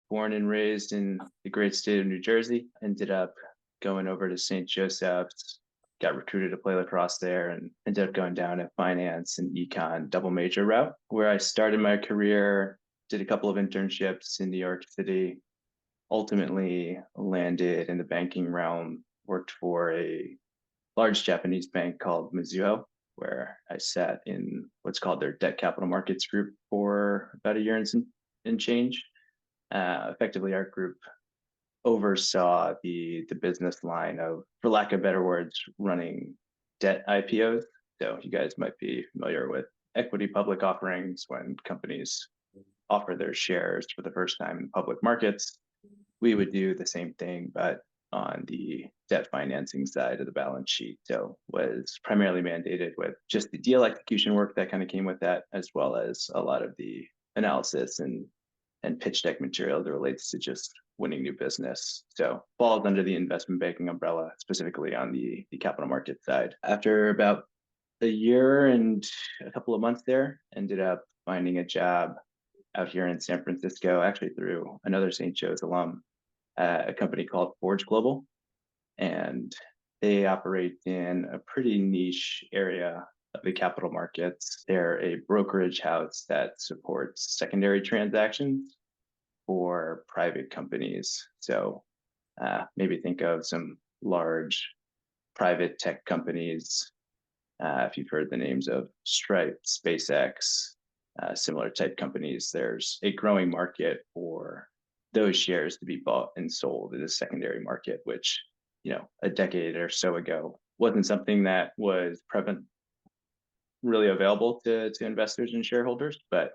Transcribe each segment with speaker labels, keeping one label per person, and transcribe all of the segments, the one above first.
Speaker 1: born and raised in the great state of New Jersey. Ended up going over to St. Joseph's, got recruited to play lacrosse there, and ended up going down a finance and econ double major route, where I started my career, did a couple of internships in New York City, ultimately landed in the banking realm, worked for a large Japanese bank called Mizuho, where I sat in what's called their debt capital markets group for about a year and change. Effectively, our group oversaw the business line of, for lack of better words, running debt IPOs. So you guys might be familiar with equity public offerings when companies offer their shares for the first time in public markets. We would do the same thing, but on the debt financing side of the balance sheet. So was primarily mandated with just the deal execution work that kind of came with that, as well as a lot of the analysis and pitch deck material that relates to just winning new business. So falls under the investment banking umbrella, specifically on the capital market side. After about a year and a couple of months there, ended up finding a job out here in San Francisco, actually through another St. Joe's alum, a company called Forge Global. And they operate in a pretty niche area of the capital markets. They're a brokerage house that supports secondary transactions for private companies. So maybe think of some large private tech companies. If you've heard the names of Stripe, SpaceX, similar type companies, there's a growing market for those shares to be bought and sold in the secondary market, which, a decade or so ago wasn't something that was prevalent, really available to investors and shareholders, but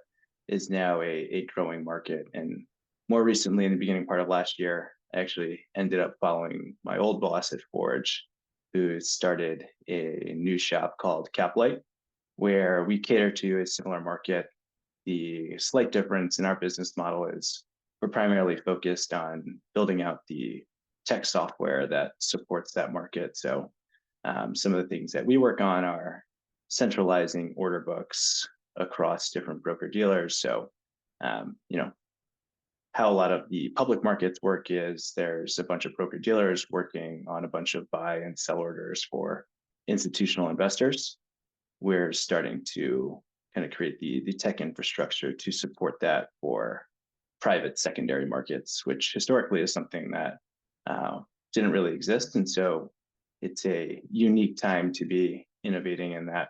Speaker 1: is now a growing market. And more recently, in the beginning part of last year, I actually ended up following my old boss at Forge, who started a new shop called Caplight, where we cater to a similar market. The slight difference in our business model is we're primarily focused on building out the tech software that supports that market. So some of the things that we work on are centralizing order books across different broker dealers. So, how a lot of the public markets work is there's a bunch of broker dealers working on a bunch of buy and sell orders for institutional investors. We're starting to kind of create the tech infrastructure to support that for private secondary markets, which historically is something that didn't really exist. And so it's a unique time to be innovating in that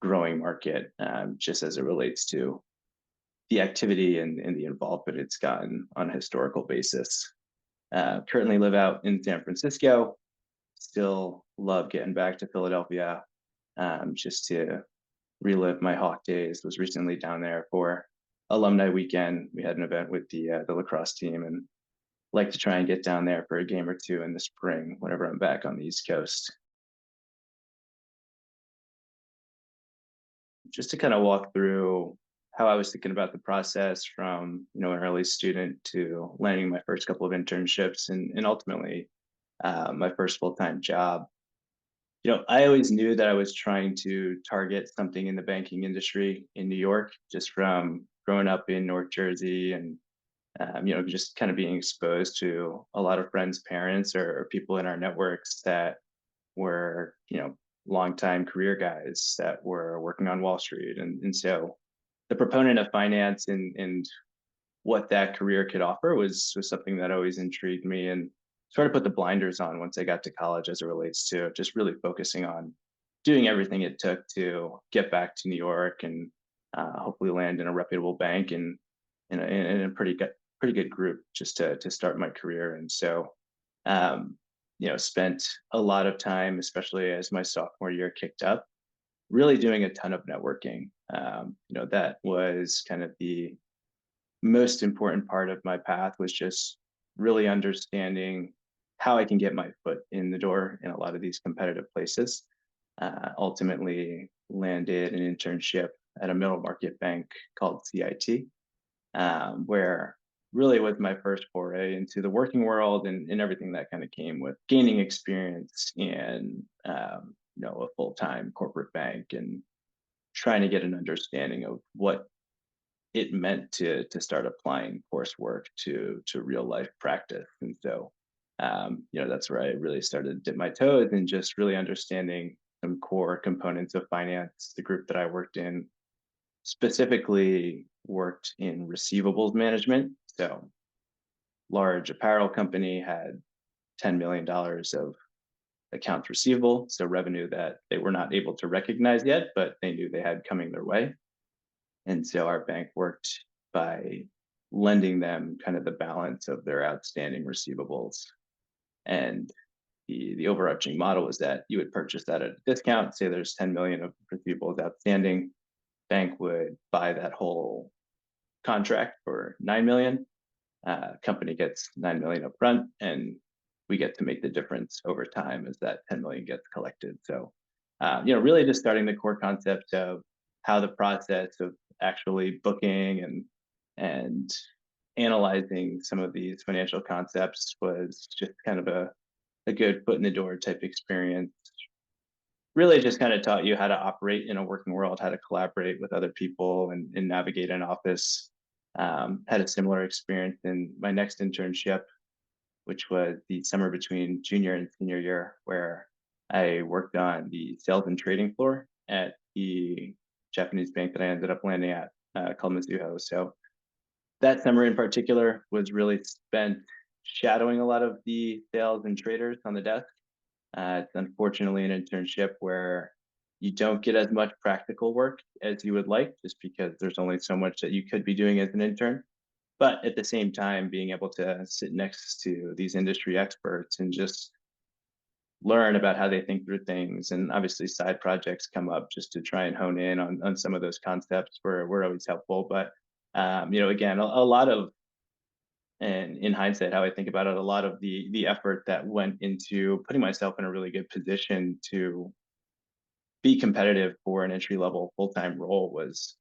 Speaker 1: growing market, just as it relates to the activity and the involvement it's gotten on a historical basis. Currently live out in San Francisco, still love getting back to Philadelphia, just to relive my Hawk days. Was recently down there for alumni weekend. We had an event with the lacrosse team, and like to try and get down there for a game or two in the spring whenever I'm back on the East Coast. Just to kind of walk through how I was thinking about the process from an early student to landing my first couple of internships and ultimately my first full-time job. I always knew that I was trying to target something in the banking industry in New York, just from growing up in North Jersey and just kind of being exposed to a lot of friends' parents or people in our networks that were longtime career guys that were working on Wall Street, and so the proponent of finance and what that career could offer was something that always intrigued me, and sort of put the blinders on once I got to college as it relates to just really focusing on doing everything it took to get back to New York and hopefully land in a reputable bank and in a pretty good group just to start my career. And so spent a lot of time, especially as my sophomore year kicked up, really doing a ton of networking. That was kind of the most important part of my path, was just really understanding how I can get my foot in the door in a lot of these competitive places. Ultimately landed an internship at a middle market bank called CIT, where really was my first foray into the working world and everything that kind of came with gaining experience in a full-time corporate bank and trying to get an understanding of what it meant to start applying coursework to real life practice. And so, that's where I really started to dip my toes and just really understanding some core components of finance. The group that I worked in specifically worked in receivables management. So, large apparel company had $10 million of accounts receivable, so revenue that they were not able to recognize yet, but they knew they had coming their way. And so our bank worked by lending them kind of the balance of their outstanding receivables. And the overarching model was that you would purchase that at a discount, say there's 10 million of receivables outstanding, bank would buy that whole contract for 9 million. Company gets 9 million up front, and we get to make the difference over time as that 10 million gets collected. So, really just starting the core concept of how the process of actually booking and analyzing some of these financial concepts was just kind of a good foot in the door type experience. Really just kind of taught you how to operate in a working world, how to collaborate with other people and navigate an office. Had a similar experience in my next internship, which was the summer between junior and senior year, where I worked on the sales and trading floor at the Japanese bank that I ended up landing at, called Mizuho. So that summer in particular was really spent shadowing a lot of the sales and traders on the desk. It's unfortunately an internship where you don't get as much practical work as you would like, just because there's only so much that you could be doing as an intern. But at the same time, being able to sit next to these industry experts and just learn about how they think through things. And obviously side projects come up just to try and hone in on some of those concepts were always helpful. But again, a lot of, and in hindsight, how I think about it, a lot of the effort that went into putting myself in a really good position to be competitive for an entry level full-time role was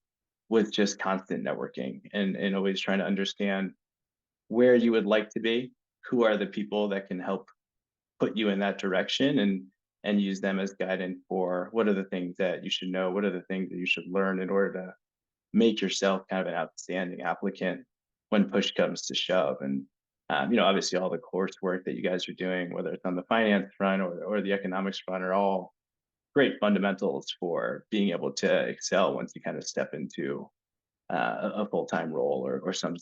Speaker 1: just constant networking and always trying to understand where you would like to be, who are the people that can help put you in that direction, and use them as guidance for what are the things that you should know, what are the things that you should learn in order to make yourself kind of an outstanding applicant when push comes to shove. And obviously all the coursework that you guys are doing, whether it's on the finance front or the economics front, are all great fundamentals for being able to excel once you kind of step into a full-time role or some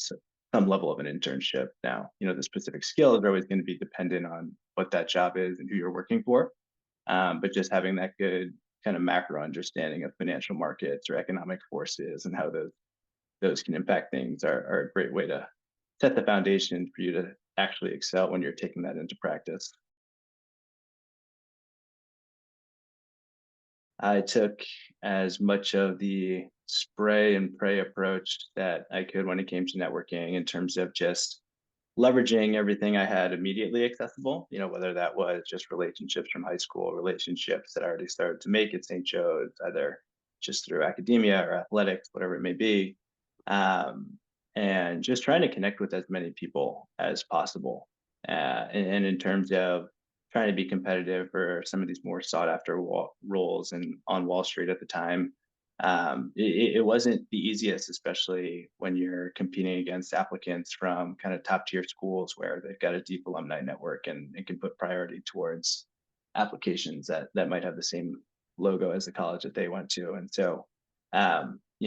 Speaker 1: level of an internship. Now, the specific skills are always going to be dependent on what that job is and who you're working for. But just having that good kind of macro understanding of financial markets or economic forces and how those can impact things are a great way to set the foundation for you to actually excel when you're taking that into practice. I took as much of the spray and pray approach that I could when it came to networking, in terms of just leveraging everything I had immediately accessible, whether that was just relationships from high school, relationships that I already started to make at St. Joe's, either just through academia or athletics, whatever it may be. And just trying to connect with as many people as possible. And in terms of trying to be competitive for some of these more sought after roles and on Wall Street at the time, it wasn't the easiest, especially when you're competing against applicants from kind of top tier schools where they've got a deep alumni network and it can put priority towards applications that might have the same logo as the college that they went to. And so,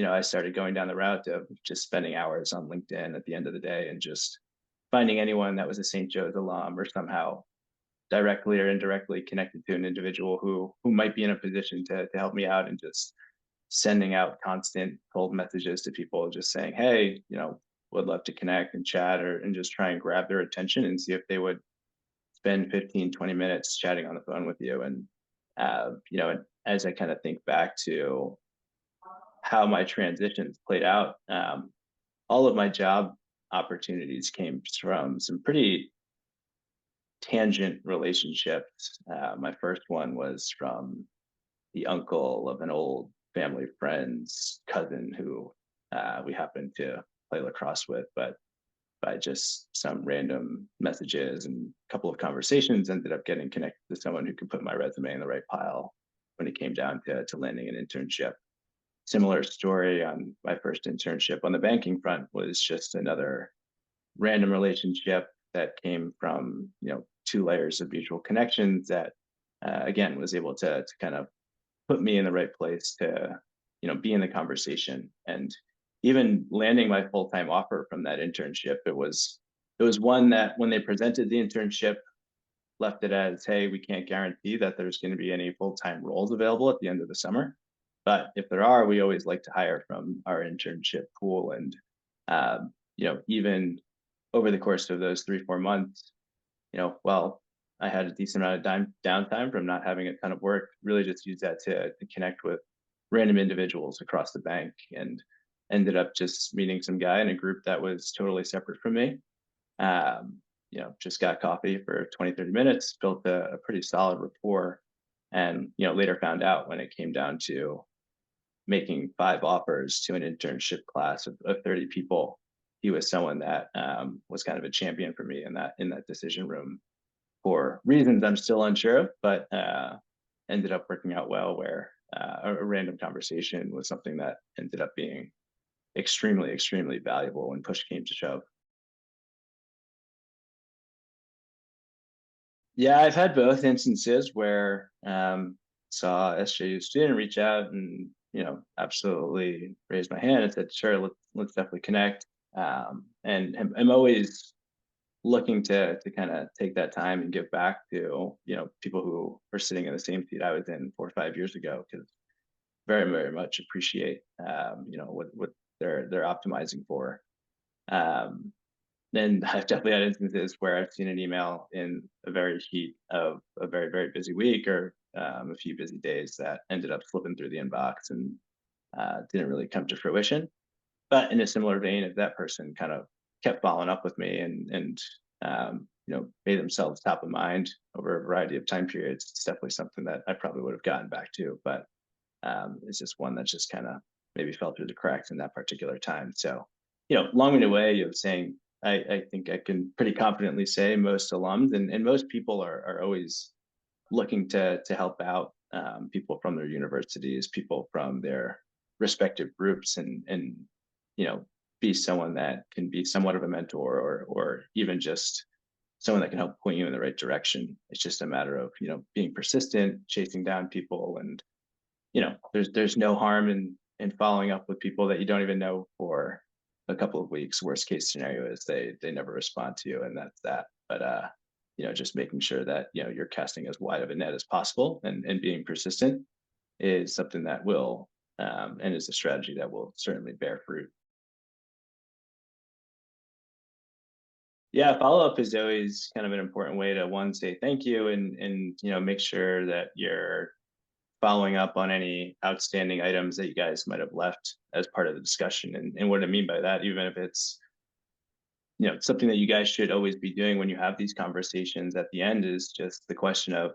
Speaker 1: I started going down the route of just spending hours on LinkedIn at the end of the day and just finding anyone that was a St. Joe's alum or somehow directly or indirectly connected to an individual who might be in a position to help me out, and just sending out constant cold messages to people just saying, hey, would love to connect and chat, and just try and grab their attention and see if they would spend 15-20 minutes chatting on the phone with you. And as I kind of think back to how my transitions played out, all of my job opportunities came from some pretty tangent relationships. My first one was from the uncle of an old family friend's cousin who we happened to play lacrosse with, but by just some random messages and a couple of conversations, ended up getting connected to someone who could put my resume in the right pile when it came down to landing an internship. similar story on my first internship on the banking front was just another random relationship that came from, two layers of mutual connections that, again, was able to kind of put me in the right place to, be in the conversation. And even landing my full-time offer from that internship, it was one that when they presented the internship, left it as, hey, we can't guarantee that there's going to be any full-time roles available at the end of the summer. But if there are, we always like to hire from our internship pool. And, even over the course of those 3-4 months, well, I had a decent amount of downtime from not having a ton of work, really just used that to connect with random individuals across the bank, and ended up just meeting some guy in a group that was totally separate from me. Just got coffee for 20-30 minutes, built a pretty solid rapport, and, later found out when it came down to making 5 offers to an internship class of 30 people, he was someone that was kind of a champion for me in that decision room for reasons I'm still unsure of, but ended up working out well, where a random conversation was something that ended up being extremely, extremely valuable when push came to shove. Yeah, I've had both instances where saw SJU student reach out and, absolutely raised my hand and said, sure, let's definitely connect. And I'm always looking to kind of take that time and give back to, people who are sitting in the same seat I was in 4 or 5 years ago, because very, very much appreciate, what they're optimizing for. Um, then I've definitely had instances where I've seen an email in a very heat of a very, very busy week, or a few busy days, that ended up slipping through the inbox and didn't really come to fruition. But in a similar vein, if that person kind of kept following up with me and made themselves top of mind over a variety of time periods, it's definitely something that I probably would have gotten back to. But it's just one that just kind of maybe fell through the cracks in that particular time. So, long-winded way of saying, I think I can pretty confidently say most alums and most people are always looking to help out people from their universities, people from their respective groups, and be someone that can be somewhat of a mentor, or even just someone that can help point you in the right direction. It's just a matter of being persistent, chasing down people, and there's no harm in following up with people that you don't even know for a couple of weeks. Worst case scenario is they never respond to you, and that's that. But just making sure that you're casting as wide of a net as possible, and being persistent is something that will and is a strategy that will certainly bear fruit. Yeah, follow up is always kind of an important way to, one, say thank you, and make sure that you're following up on any outstanding items that you guys might have left as part of the discussion. And what I mean by that, even if it's something that you guys should always be doing when you have these conversations at the end, is just the question of,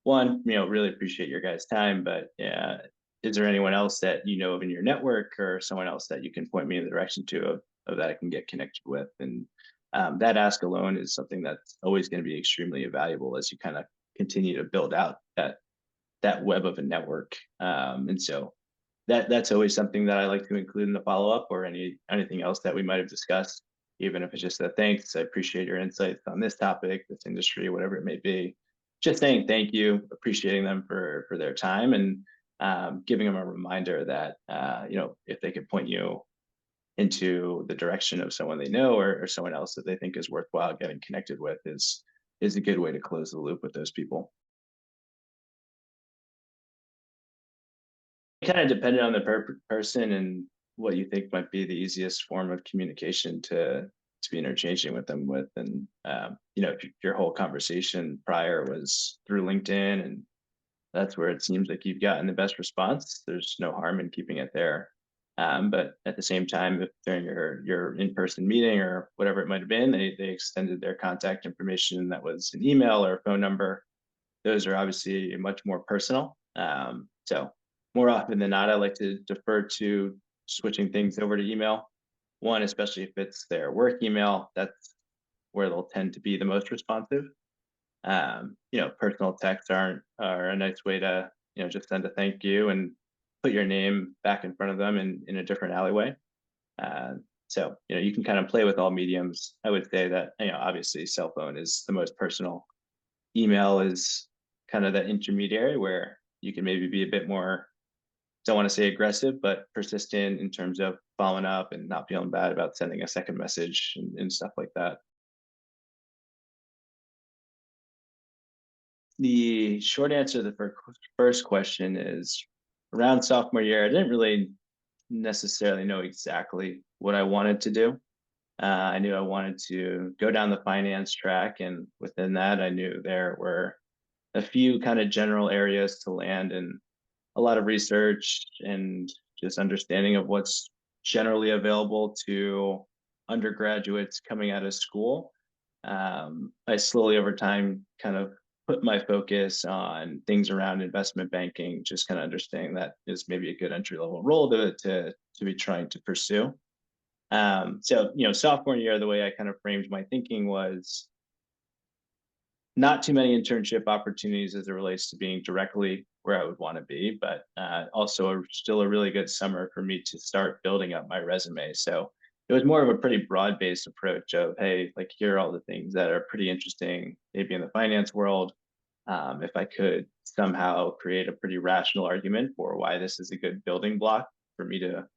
Speaker 1: one, really appreciate your guys' time, but yeah, is there anyone else that you know of in your network, or someone else that you can point me in the direction of that I can get connected with? And that ask alone is something that's always going to be extremely valuable as you kind of continue to build out that web of a network. And so that's always something that I like to include in the follow-up, or anything else that we might have discussed, even if it's just a thanks, I appreciate your insights on this topic, this industry, whatever it may be. Just saying thank you, appreciating them for their time, and giving them a reminder that if they could point you into the direction of someone they know, or someone else that they think is worthwhile getting connected with, is a good way to close the loop with those people. Kind of depended on the person and what you think might be the easiest form of communication to be interchanging with them with. And if your whole conversation prior was through LinkedIn, and that's where it seems like you've gotten the best response, there's no harm in keeping it there. But at the same time, if during your in-person meeting or whatever it might have been, they extended their contact information that was an email or a phone number, those are obviously much more personal. So more often than not, I like to defer to switching things over to email. One, especially if it's their work email, that's where they'll tend to be the most responsive. Personal texts are a nice way to just send a thank you and put your name back in front of them in a different alleyway. So, you can kind of play with all mediums. I would say that, obviously cell phone is the most personal. Email is kind of that intermediary where you can maybe be a bit more, don't want to say aggressive, but persistent in terms of following up and not feeling bad about sending a second message and stuff like that. The short answer to the first question is around sophomore year, I didn't really necessarily know exactly what I wanted to do. I knew I wanted to go down the finance track, and within that, I knew there were a few kind of general areas to land and a lot of research and just understanding of what's generally available to undergraduates coming out of school. I slowly over time kind of put my focus on things around investment banking, just kind of understanding that is maybe a good entry level role to be trying to pursue. So, sophomore year, the way I kind of framed my thinking was not too many internship opportunities as it relates to being directly where I would want to be, but also still a really good summer for me to start building up my resume. So it was more of a pretty broad-based approach of, hey, like here are all the things that are pretty interesting, maybe in the finance world. If I could somehow create a pretty rational argument for why this is a good building block for me to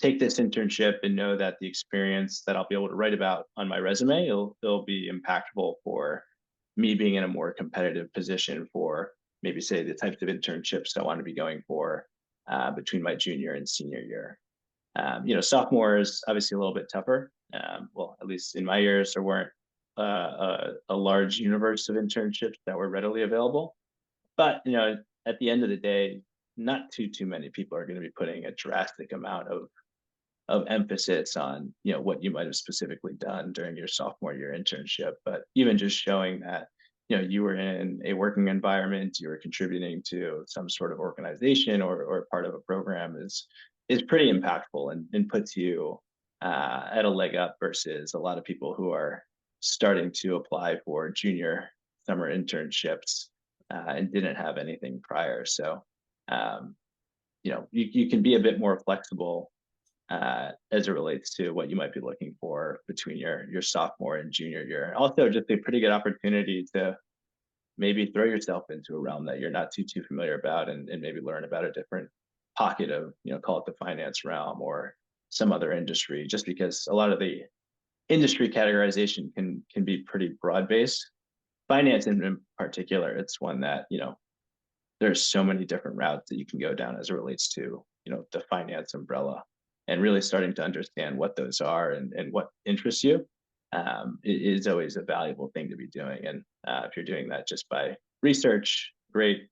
Speaker 1: take this internship and know that the experience that I'll be able to write about on my resume, it'll be impactful for me being in a more competitive position for maybe say the types of internships I want to be going for between my junior and senior year. Sophomore is obviously a little bit tougher. Well, at least in my years, there weren't a large universe of internships that were readily available. But at the end of the day, not too many people are going to be putting a drastic amount of emphasis on what you might have specifically done during your sophomore year internship, but even just showing that you were in a working environment, you were contributing to some sort of organization or part of a program is pretty impactful and puts you at a leg up versus a lot of people who are starting to apply for junior summer internships and didn't have anything prior. So you can be a bit more flexible as it relates to what you might be looking for between your sophomore and junior year. Also, just a pretty good opportunity to maybe throw yourself into a realm that you're not too familiar about and maybe learn about a different pocket of, call it the finance realm or some other industry, just because a lot of the industry categorization can be pretty broad-based. Finance in particular, it's one that, there's so many different routes that you can go down as it relates to, the finance umbrella, and really starting to understand what those are and what interests you is always a valuable thing to be doing. And if you're doing that just by research, great.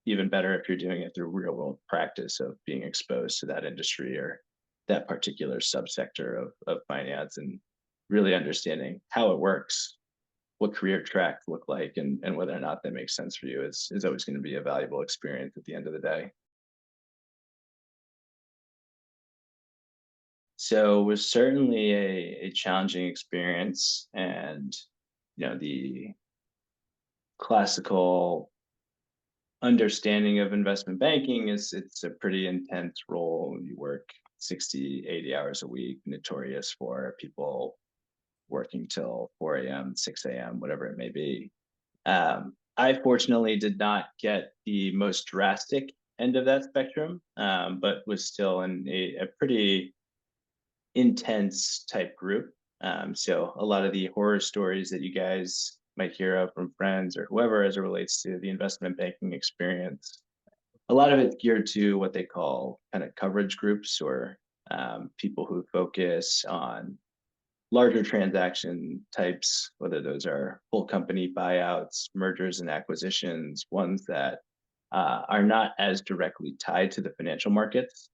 Speaker 1: Even better if you're doing it through real world practice of being exposed to that industry or that particular subsector of finance and really understanding how it works, what career tracks look like, and whether or not that makes sense for you is always going to be a valuable experience at the end of the day. So it was certainly a challenging experience, and the classical understanding of investment banking is it's a pretty intense role. You work 60, 80 hours a week, notorious for people working till 4 a.m., 6 a.m., whatever it may be. I fortunately did not get the most drastic end of that spectrum, but was still in a pretty intense type group. So a lot of the horror stories that you guys might hear of from friends or whoever as it relates to the investment banking experience, a lot of it's geared to what they call kind of coverage groups or people who focus on larger transaction types, whether those are full company buyouts, mergers and acquisitions, ones that are not as directly tied to the financial markets.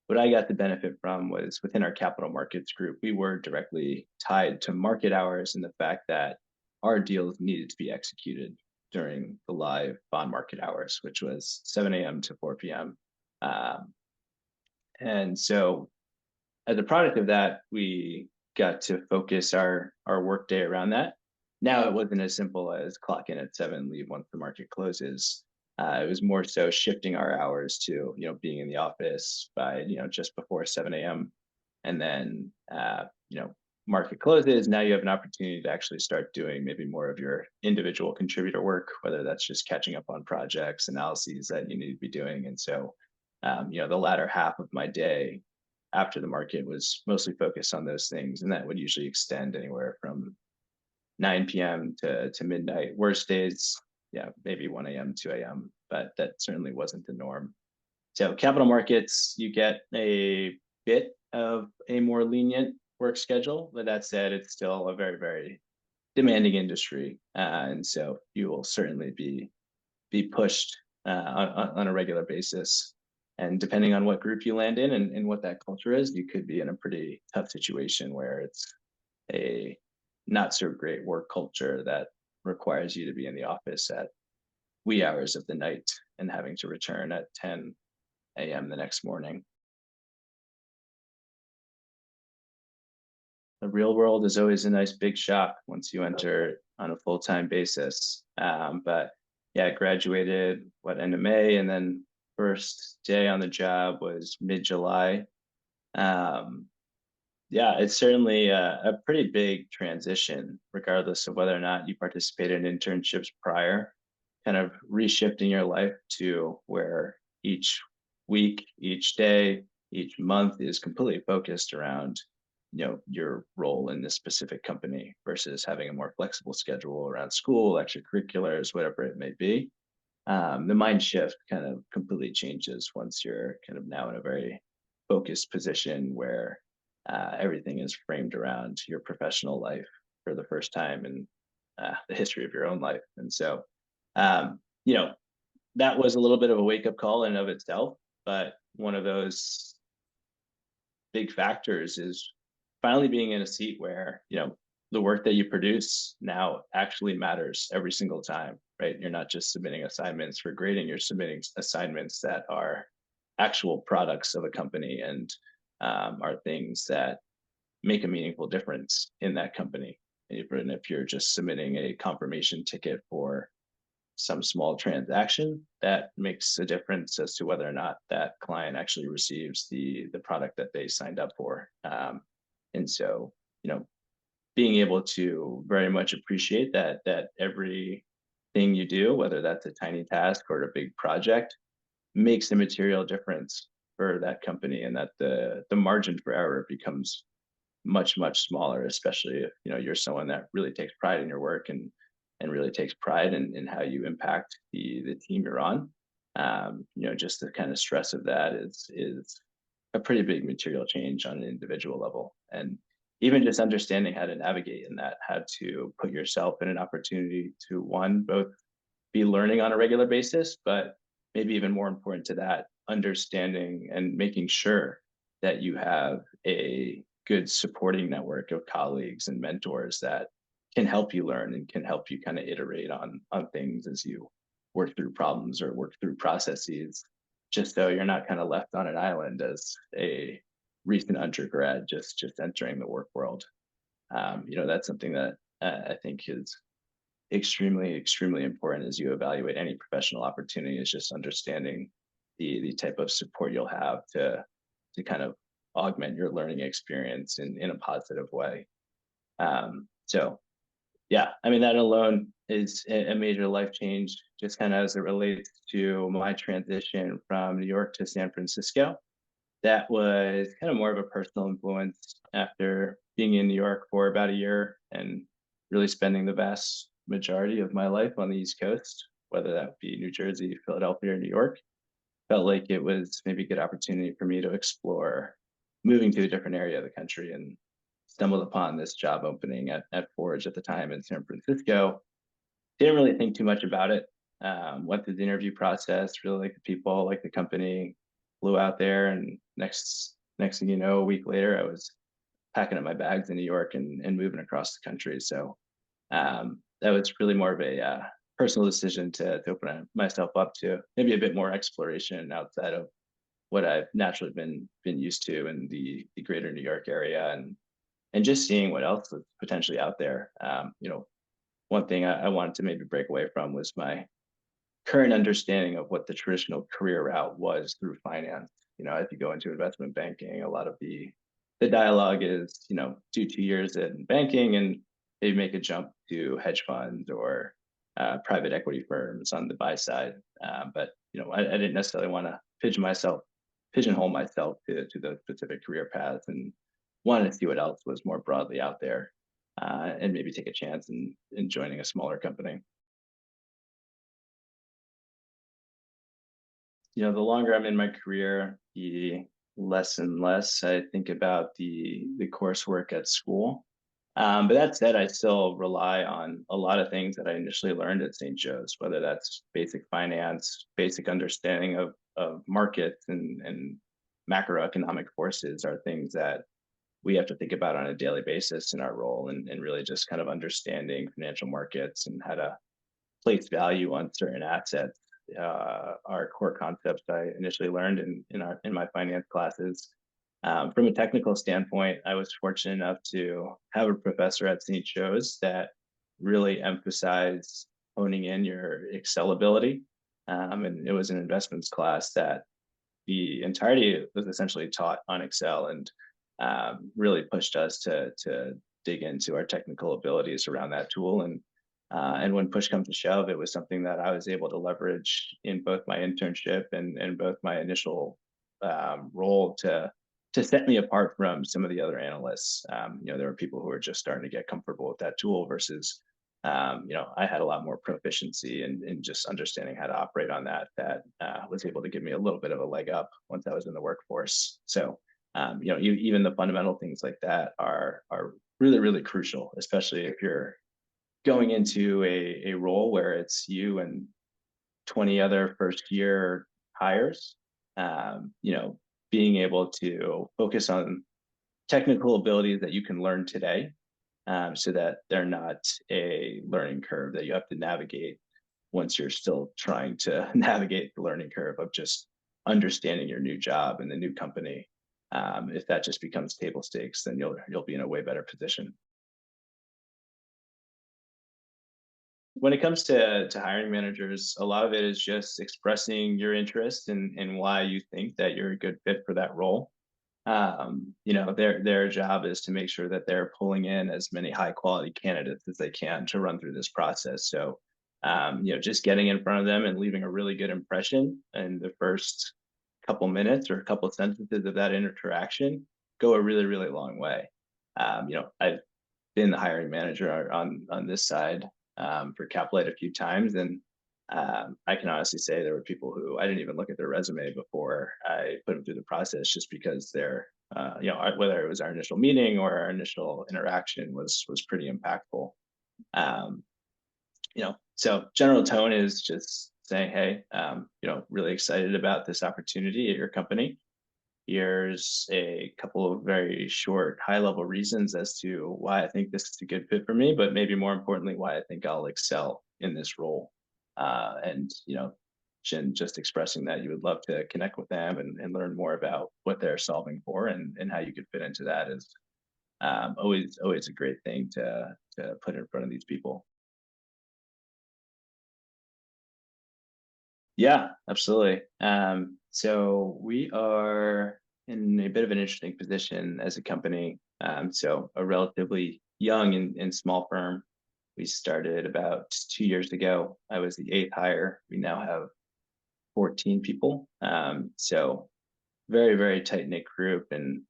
Speaker 1: What I got the benefit from was within our capital markets group, we were directly tied to market hours and the fact that our deals needed to be executed during the live bond market hours, which was 7 a.m. to 4 p.m. And so as a product of that, we got to focus our workday around that. Now it wasn't as simple as clock in at 7, leave once the market closes. It was more so shifting our hours to, being in the office by, just before 7 a.m. And then, market closes. Now you have an opportunity to actually start doing maybe more of your individual contributor work, whether that's just catching up on projects, analyses that you need to be doing. And so, the latter half of my day after the market was mostly focused on those things. And that would usually extend anywhere from 9 p.m. to midnight. Worst days, yeah, maybe 1 a.m., 2 a.m., but that certainly wasn't the norm. So capital markets, you get a bit of a more lenient work schedule, but that said, it's still a very, very demanding industry, and so you will certainly be pushed on a regular basis. And depending on what group you land in and what that culture is, you could be in a pretty tough situation where it's a not so great work culture that requires you to be in the office at wee hours of the night and having to return at 10 a.m. the next morning. The real world is always a nice big shock once you enter on a full-time basis. But yeah, I graduated end of May, and then first day on the job was mid-July. Um, yeah, it's certainly a pretty big transition, regardless of whether or not you participated in internships prior, kind of reshifting your life to where each week, each day, each month is completely focused around, your role in this specific company versus having a more flexible schedule around school, extracurriculars, whatever it may be. The mind shift kind of completely changes once you're kind of now in a very focused position where everything is framed around your professional life for the first time in the history of your own life. And so, um, you know, that was a little bit of a wake up call in and of itself. But one of those big factors is finally being in a seat where, the work that you produce now actually matters every single time, right? You're not just submitting assignments for grading, you're submitting assignments that are actual products of a company and are things that make a meaningful difference in that company. And even if you're just submitting a confirmation ticket for some small transaction, that makes a difference as to whether or not that client actually receives the product that they signed up for. And so, being able to very much appreciate that every thing you do, whether that's a tiny task or a big project, makes a material difference for that company, and that the margin for error becomes much smaller, especially if you're someone that really takes pride in your work and really takes pride in how you impact the team you're on. Just the kind of stress of that is a pretty big material change on an individual level. And even just understanding how to navigate in that, how to put yourself in an opportunity to, one, both be learning on a regular basis, but maybe even more important to that, understanding and making sure that you have a good supporting network of colleagues and mentors that can help you learn and can help you kind of iterate on things as you work through problems or work through processes, just so you're not kind of left on an island as a recent undergrad just entering the work world. That's something that I think is extremely important as you evaluate any professional opportunity, is just understanding the type of support you'll have to kind of augment your learning experience in a positive way. So yeah, I mean, that alone is a major life change, just kind of as it relates to my transition from New York to San Francisco. That was kind of more of a personal influence after being in New York for about a year and really spending the vast majority of my life on the East Coast, whether that be New Jersey, Philadelphia, or New York. Felt like it was maybe a good opportunity for me to explore moving to a different area of the country, and stumbled upon this job opening at Forge at the time in San Francisco. Didn't really think too much about it. Went through the interview process, really liked the people, liked the company, flew out there, and next thing you know, a week later, I was packing up my bags in New York and moving across the country. So that was really more of a personal decision to open myself up to maybe a bit more exploration outside of what I've naturally been used to in the greater New York area, and just seeing what else was potentially out there. One thing I wanted to maybe break away from was my current understanding of what the traditional career route was through finance. If you go into investment banking, a lot of the dialogue is, do 2 years in banking and they make a jump to hedge funds or private equity firms on the buy side. But I didn't necessarily want to pigeonhole myself to those specific career paths, and wanted to see what else was more broadly out there, and maybe take a chance in joining a smaller company. The longer I'm in my career, the less and less I think about the coursework at school. But that said, I still rely on a lot of things that I initially learned at St. Joe's, whether that's basic finance, basic understanding of markets and macroeconomic forces are things that we have to think about on a daily basis in our role, and really just kind of understanding financial markets and how to place value on certain assets are core concepts I initially learned in my finance classes. From a technical standpoint, I was fortunate enough to have a professor at St. Joe's that really emphasized honing in your Excel ability. And it was an investments class that the entirety was essentially taught on Excel, and really pushed us to dig into our technical abilities around that tool. And when push comes to shove, it was something that I was able to leverage in both my internship and both my initial role to set me apart from some of the other analysts. There were people who were just starting to get comfortable with that tool versus, I had a lot more proficiency in just understanding how to operate on that was able to give me a little bit of a leg up once I was in the workforce. So, even the fundamental things like that are really, really crucial, especially if you're going into a role where it's you and 20 other first year hires. Being able to focus on technical abilities that you can learn today, so that they're not a learning curve that you have to navigate once you're still trying to navigate the learning curve of just understanding your new job and the new company. If that just becomes table stakes, then you'll be in a way better position. When it comes to hiring managers, a lot of it is just expressing your interest in why you think that you're a good fit for that role. Their job is to make sure that they're pulling in as many high quality candidates as they can to run through this process. So, just getting in front of them and leaving a really good impression in the first couple minutes or a couple sentences of that interaction go a really, really long way. I've been the hiring manager on this side, for Caplight a few times, and I can honestly say there were people who I didn't even look at their resume before I put them through the process, just because they're, whether it was our initial meeting or our initial interaction was pretty impactful. Um, so general tone is just saying, hey, really excited about this opportunity at your company. Here's a couple of very short, high-level reasons as to why I think this is a good fit for me, but maybe more importantly, why I think I'll excel in this role. And Jen, just expressing that you would love to connect with them and learn more about what they're solving for and how you could fit into that is always a great thing to put in front of these people. Yeah, absolutely. So we are in a bit of an interesting position as a company. So a relatively young and small firm. We started about 2 years ago. I was the eighth hire. We now have 14 people. So very, very tight knit group. And,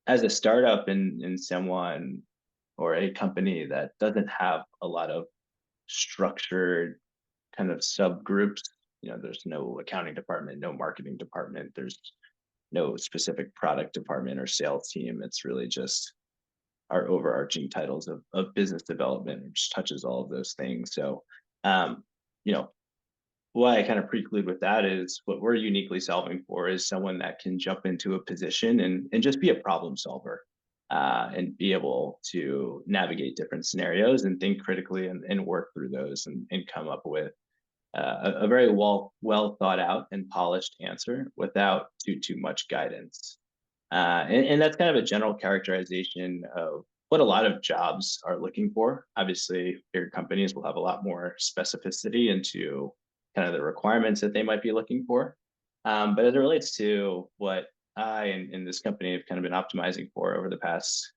Speaker 1: as a startup in someone or a company that doesn't have a lot of structured kind of subgroups. There's no accounting department, no marketing department, there's no specific product department or sales team. It's really just our overarching titles of business development, which touches all of those things. So, you know, why I kind of preclude with that is what we're uniquely solving for is someone that can jump into a position and just be a problem solver, and be able to navigate different scenarios and think critically and work through those and come up with a very well thought out and polished answer without too much guidance. And that's kind of a general characterization of what a lot of jobs are looking for. Obviously, bigger companies will have a lot more specificity into kind of the requirements that they might be looking for. But as it relates to what I and this company have kind of been optimizing for over the past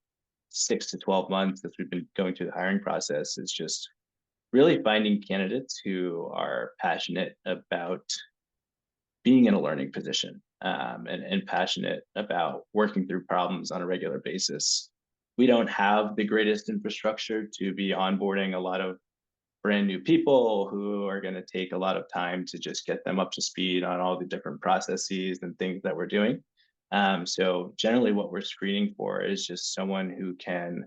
Speaker 1: 6 to 12 months as we've been going through the hiring process, is just really finding candidates who are passionate about being in a learning position, and passionate about working through problems on a regular basis. We don't have the greatest infrastructure to be onboarding a lot of brand new people who are going to take a lot of time to just get them up to speed on all the different processes and things that we're doing. So generally what we're screening for is just someone who can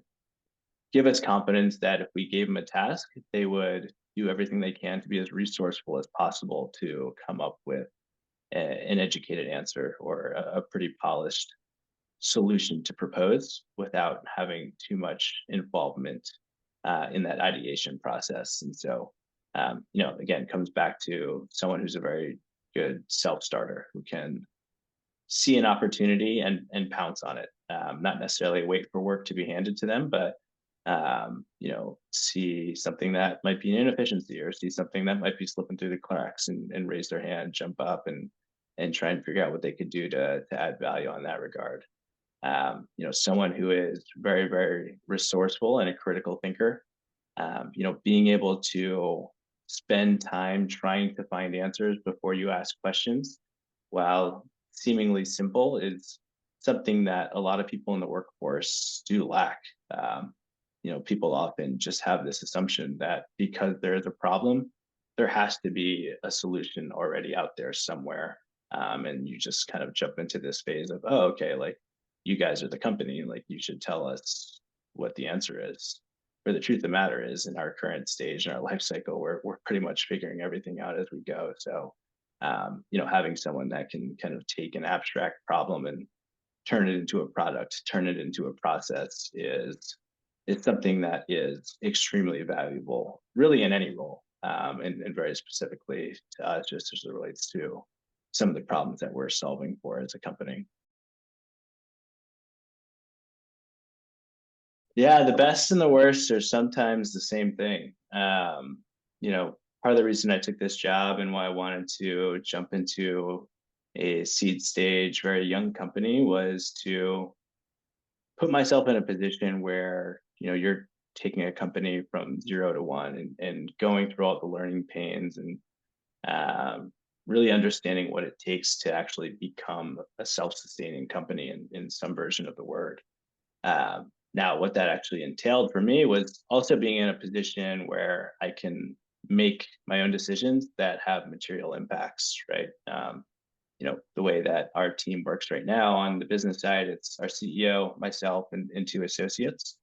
Speaker 1: give us confidence that if we gave them a task, they would do everything they can to be as resourceful as possible to come up with an educated answer or a pretty polished solution to propose without having too much involvement in that ideation process. And so, again, comes back to someone who's a very good self-starter who can see an opportunity and pounce on it, not necessarily wait for work to be handed to them, but see something that might be an inefficiency or see something that might be slipping through the cracks and raise their hand, jump up and try and figure out what they could do to add value on that regard. Someone who is very, very resourceful and a critical thinker, being able to spend time trying to find answers before you ask questions, while seemingly simple, is something that a lot of people in the workforce do lack. People often just have this assumption that because there is a problem, there has to be a solution already out there somewhere. And you just kind of jump into this phase of, oh, okay, like you guys are the company, like you should tell us what the answer is. Where the truth of the matter is, in our current stage in our life cycle, we're pretty much figuring everything out as we go. So, having someone that can kind of take an abstract problem and turn it into a product, turn it into a process is something that is extremely valuable, really in any role, and very specifically to us, just as it relates to some of the problems that we're solving for as a company. Yeah, the best and the worst are sometimes the same thing. Part of the reason I took this job and why I wanted to jump into a seed stage, very young company was to put myself in a position where, you're taking a company from 0 to 1 and going through all the learning pains and really understanding what it takes to actually become a self-sustaining company in some version of the word. Now, what that actually entailed for me was also being in a position where I can make my own decisions that have material impacts, right? The way that our team works right now on the business side, it's our CEO, myself, and 2 associates,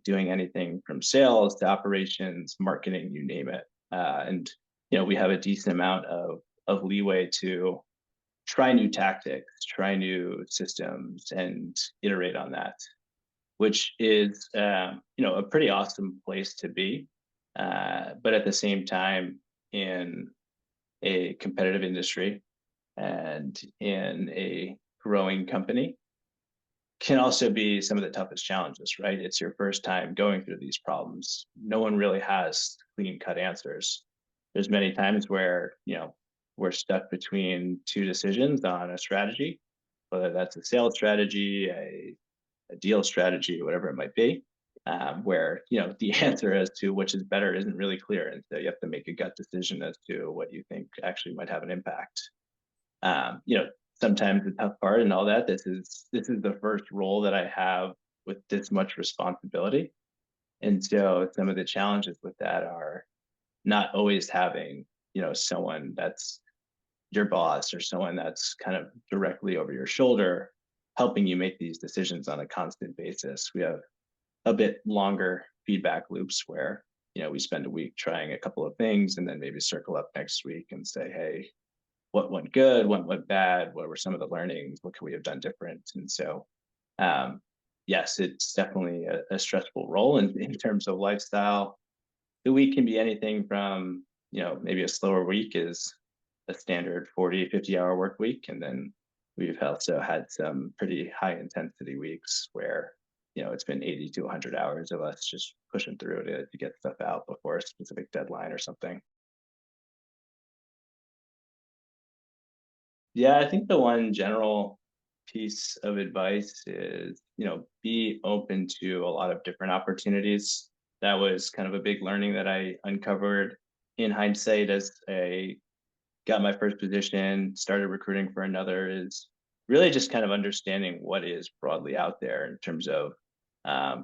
Speaker 1: doing anything from sales to operations, marketing, you name it. And we have a decent amount of leeway to try new tactics, try new systems, and iterate on that, which is a pretty awesome place to be. But at the same time, in a competitive industry and in a growing company, can also be some of the toughest challenges, right? It's your first time going through these problems. No one really has clean cut answers. There's many times where, we're stuck between 2 decisions on a strategy, whether that's a sales strategy, a deal strategy, whatever it might be, where, the answer as to which is better isn't really clear. And so you have to make a gut decision as to what you think actually might have an impact. Sometimes the tough part and all that, this is the first role that I have with this much responsibility. And so some of the challenges with that are not always having, someone that's your boss or someone that's kind of directly over your shoulder helping you make these decisions on a constant basis. We have a bit longer feedback loops where, we spend a week trying a couple of things and then maybe circle up next week and say, hey, what went good, what went bad, what were some of the learnings, what could we have done different? And so, yes, it's definitely a stressful role in terms of lifestyle. The week can be anything from, maybe a slower week is a standard 40, 50-hour work week. And then we've also had some pretty high intensity weeks where, it's been 80 to 100 hours of us just pushing through to get stuff out before a specific deadline or something. Yeah, I think the one general piece of advice is, be open to a lot of different opportunities. That was kind of a big learning that I uncovered in hindsight as I got my first position, started recruiting for another, is really just kind of understanding what is broadly out there in terms of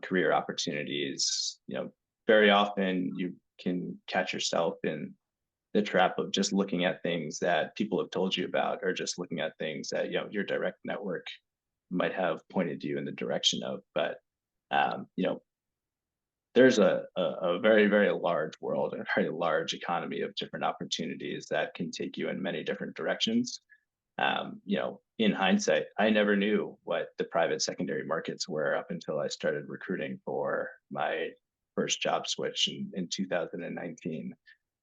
Speaker 1: career opportunities. Very often you can catch yourself in the trap of just looking at things that people have told you about, or just looking at things that your direct network might have pointed you in the direction of. But um, you know, there's a very very large world and a very large economy of different opportunities that can take you in many different directions. In hindsight, I never knew what the private secondary markets were up until I started recruiting for my first job switch in 2019.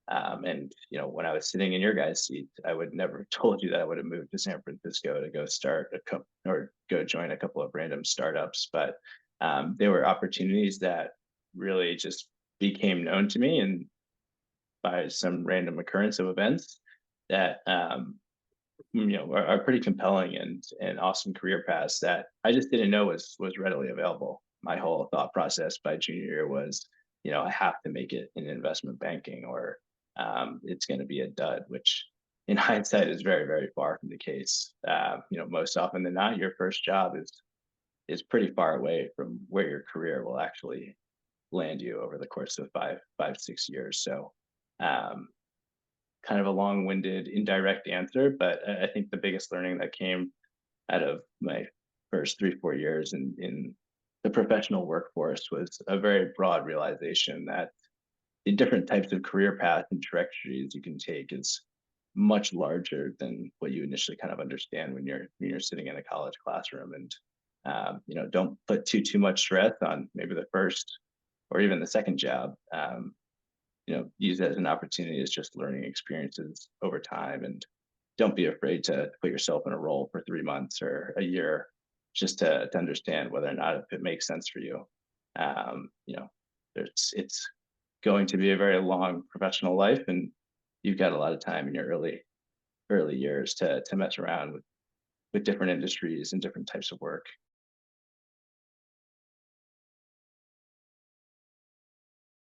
Speaker 1: And when I was sitting in your guys' seat, I would never have told you that I would have moved to San Francisco to go start a couple or go join a couple of random startups. But they were opportunities that really just became known to me, and by some random occurrence of events that are pretty compelling and awesome career paths that I just didn't know was readily available. My whole thought process by junior year was, I have to make it in investment banking, or it's going to be a dud, which in hindsight is very, very far from the case. Most often than not, your first job is pretty far away from where your career will actually land you over the course of 6 years. So um, kind of a long-winded, indirect answer, but I think the biggest learning that came out of my first 3, 4 years in the professional workforce was a very broad realization that the different types of career paths and trajectories you can take is much larger than what you initially kind of understand when you're sitting in a college classroom. And don't put too much stress on maybe the first or even the second job. Use it as an opportunity as just learning experiences over time, and don't be afraid to put yourself in a role for 3 months or a year just to understand whether or not if it makes sense for you. Um, you know, it's going to be a very long professional life, and you've got a lot of time in your early years to mess around with different industries and different types of work.